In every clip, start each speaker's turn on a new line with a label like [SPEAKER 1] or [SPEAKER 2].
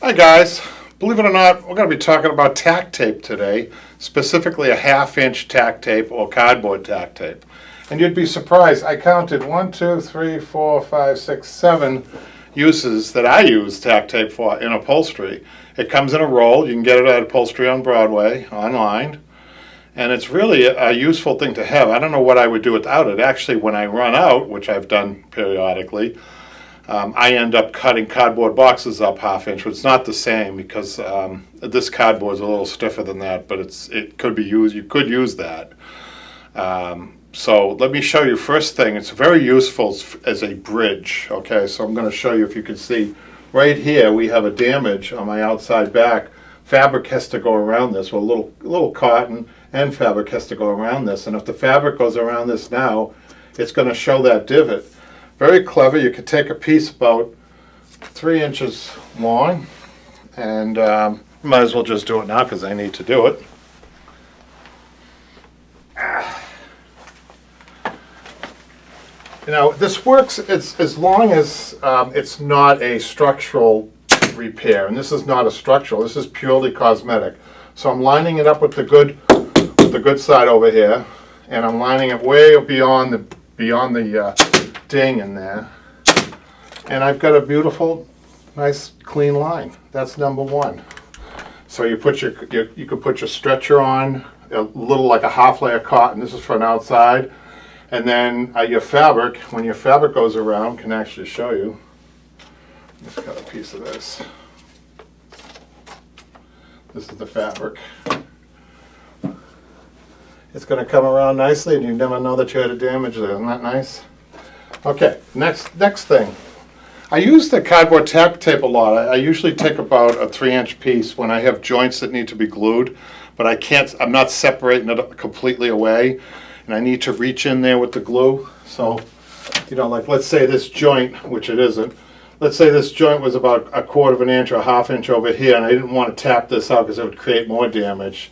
[SPEAKER 1] Hi guys, believe it or not, we're going to be talking about tack tape today, specifically a 1/2 inch tack tape or cardboard tack tape. And you'd be surprised, I counted 1, 2, 3, 4, 5, 6, 7 uses that I use tack tape for in upholstery. It comes in a roll, you can get it at Upholstery on Broadway, online, and it's really a useful thing to have. I don't know what I would do without it. Actually, when I run out, which I've done periodically, I end up cutting cardboard boxes up 1/2 inch. It's not the same because this cardboard is a little stiffer than that, but it could be used. You could use that. So let me show you first thing. It's very useful as a bridge. Okay, so I'm going to show you if you can see right here. We have a damage on my outside back. Fabric has to go around this. Well, a little cotton and fabric has to go around this. And if the fabric goes around this now, it's going to show that divot. Very clever. You could take a piece about 3 inches long, and might as well just do it now because I need to do it. You know, this works as long as it's not a structural repair, and this is not a structural. This is purely cosmetic. So I'm lining it up with the good side over here, and I'm lining it way beyond the ding in there, and I've got a beautiful, nice, clean line. That's number one. So you put you could put your stretcher on, a little like a 1/2 layer cotton. This is for an outside, and then your fabric. When your fabric goes around, can actually show you. Just cut a piece of this. This is the fabric. It's going to come around nicely, and you never know that you had a damage there. Isn't that nice? Okay, next thing. I use the cardboard tack tape a lot. I usually take about a 3-inch piece when I have joints that need to be glued, but I'm not separating it completely away, and I need to reach in there with the glue. So, you know, like let's say this joint, which it isn't, let's say this joint was about 1/4 inch or 1/2 inch over here, and I didn't want to tap this out because it would create more damage.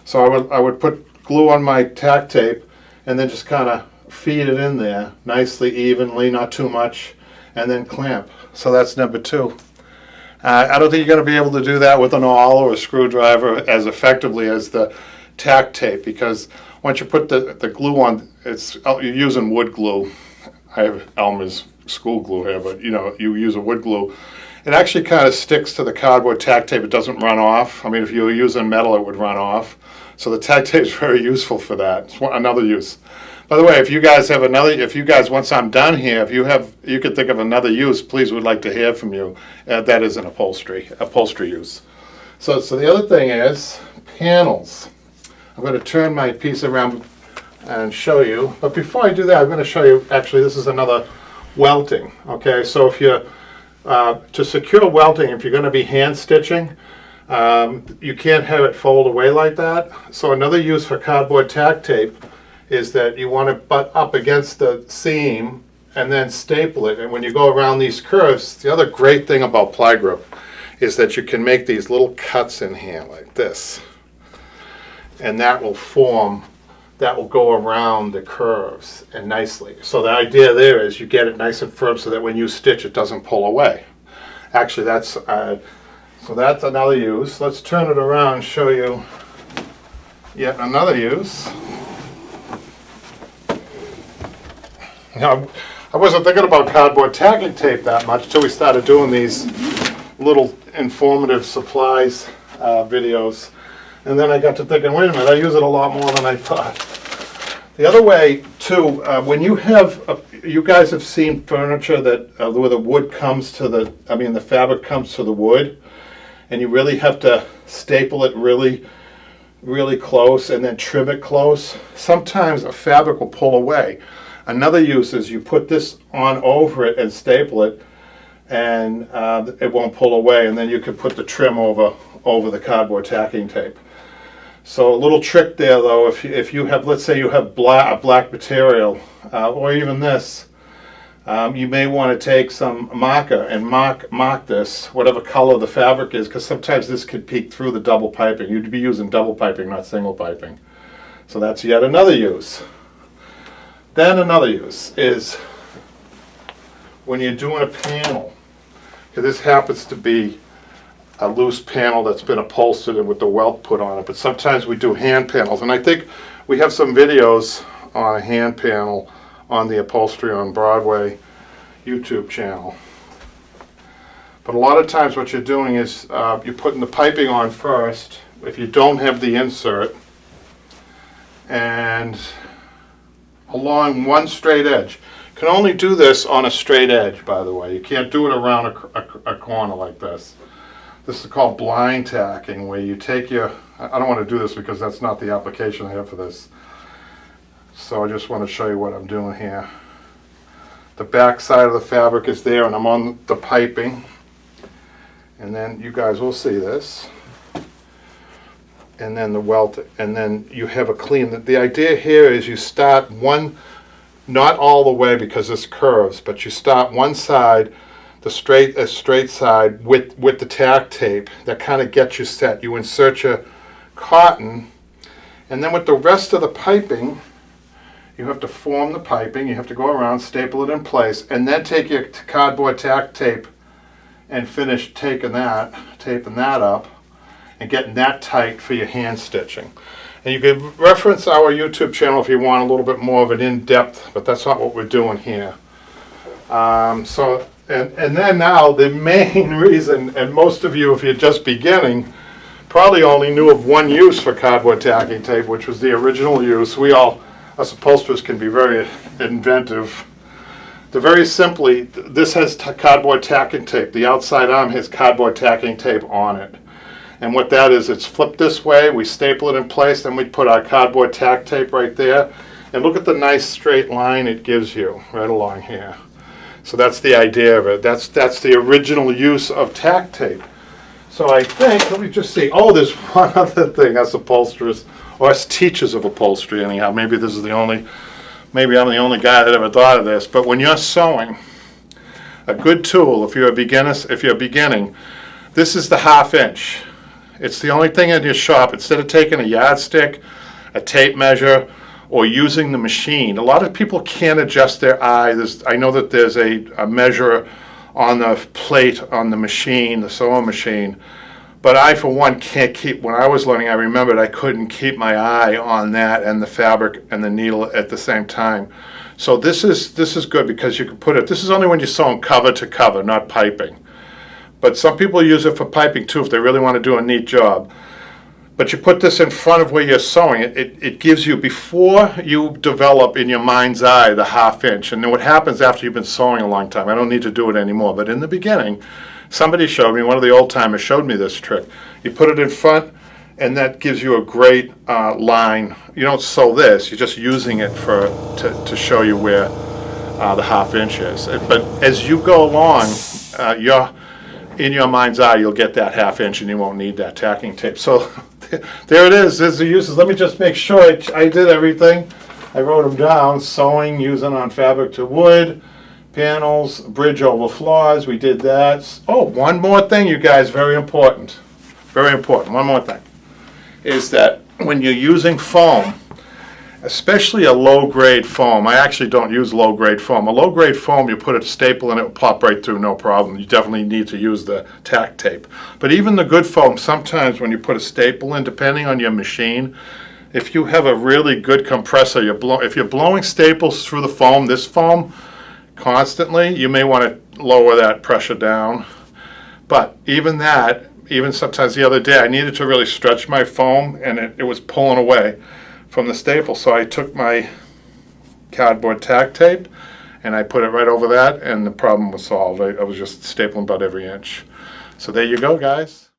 [SPEAKER 1] So I would put glue on my tack tape and then just kind of feed it in there nicely, evenly, not too much, and then clamp. So that's number two. I don't think you're going to be able to do that with an awl or a screwdriver as effectively as the tack tape, because once you put the glue on, you're using wood glue. I have Elmer's school glue here, but you know, you use a wood glue. It actually kind of sticks to the cardboard tack tape. It doesn't run off. I mean, if you were using metal, it would run off. So the tack tape is very useful for that. It's another use. By the way, if you guys, once I'm done here, you could think of another use, please, would like to hear from you. That is an upholstery use. So the other thing is panels. I'm going to turn my piece around and show you. But before I do that, I'm going to show you, actually, this is another welting. Okay, so if you're, to secure welting, if you're going to be hand stitching, you can't have it fold away like that. So another use for cardboard tack tape is that you want to butt up against the seam and then staple it. And when you go around these curves, the other great thing about ply grip is that you can make these little cuts in here like this. And that will go around the curves and nicely. So the idea there is you get it nice and firm so that when you stitch it doesn't pull away. Actually, so that's another use. Let's turn it around and show you yet another use. Now, I wasn't thinking about cardboard tacking tape that much until we started doing these little informative supplies videos. And then I got to thinking, wait a minute, I use it a lot more than I thought. The other way, too, when you guys have seen furniture that where the wood comes to the fabric comes to the wood, and you really have to staple it really, really close and then trim it close. Sometimes a fabric will pull away. Another use is you put this on over it and staple it, and it won't pull away, and then you can put the trim over the cardboard tacking tape. So a little trick there, though, if you have, let's say you have a black material, or even this, you may want to take some marker and mark this, whatever color the fabric is, because sometimes this could peek through the double piping. You'd be using double piping, not single piping. So that's yet another use. Then another use is when you're doing a panel, because this happens to be a loose panel that's been upholstered and with the welt put on it, but sometimes we do hand panels, and I think we have some videos on a hand panel on the Upholstery on Broadway YouTube channel. But a lot of times what you're doing is you're putting the piping on first, if you don't have the insert, and along one straight edge. You can only do this on a straight edge, by the way. You can't do it around a corner like this. This is called blind tacking, where you take your, I don't want to do this because that's not the application I have for this. So I just want to show you what I'm doing here. The back side of the fabric is there, and I'm on the piping. And then you guys will see this. And then the welt, and then you have a clean. The idea here is you start one, not all the way because this curves, but you start one side, the straight side with the tack tape. That kind of gets you set. You insert your cotton, and then with the rest of the piping, you have to form the piping. You have to go around, staple it in place, and then take your cardboard tack tape and finish taping that up and getting that tight for your hand stitching. And you can reference our YouTube channel if you want a little bit more of an in-depth, but that's not what we're doing here. And then now the main reason, and most of you, if you're just beginning, probably only knew of one use for cardboard tacking tape, which was the original use. Us upholsterers can be very inventive. Very simply, this has cardboard tacking tape. The outside arm has cardboard tacking tape on it. And what that is, it's flipped this way, we staple it in place, then we put our cardboard tack tape right there. And look at the nice straight line it gives you right along here. So that's the idea of it. That's the original use of tack tape. So I think, let me just see, there's one other thing us upholsterers, or us teachers of upholstery anyhow, maybe I'm the only guy that ever thought of this, but when you're sewing, a good tool, if you're beginning, this is the 1/2 inch. It's the only thing in your shop. Instead of taking a yardstick, a tape measure, or using the machine, a lot of people can't adjust their eye. I know that there's a measure on the plate on the machine, the sewing machine, but I, for one, can't keep, when I was learning, I remembered I couldn't keep my eye on that and the fabric and the needle at the same time. So this is good because you can put it, this is only when you're sewing cover to cover, not piping. But some people use it for piping too if they really want to do a neat job. But you put this in front of where you're sewing, it gives you, before you develop in your mind's eye the 1/2 inch, and then what happens after you've been sewing a long time, I don't need to do it anymore, but in the beginning, somebody showed me, one of the old timers showed me this trick. You put it in front, and that gives you a great line. You don't sew this, you're just using it to show you where the 1/2 inch is. But as you go along, in your mind's eye, you'll get that 1/2 inch and you won't need that tacking tape. So there it is, there's the uses. Let me just make sure I did everything. I wrote them down. Sewing, using on fabric to wood, panels, bridge over floors, we did that. One more thing, you guys, very important, one more thing, is that when you're using foam, especially a low-grade foam, I actually don't use low-grade foam. A low-grade foam, you put a staple in it, it will pop right through, no problem. You definitely need to use the tack tape. But even the good foam, sometimes when you put a staple in, depending on your machine, if you have a really good compressor, if you're blowing staples through the foam, this foam, constantly, you may want to lower that pressure down. But even sometimes the other day, I needed to really stretch my foam, and it was pulling away from the staple. So I took my cardboard tack tape and I put it right over that, and the problem was solved. I was just stapling about every inch. So there you go, guys.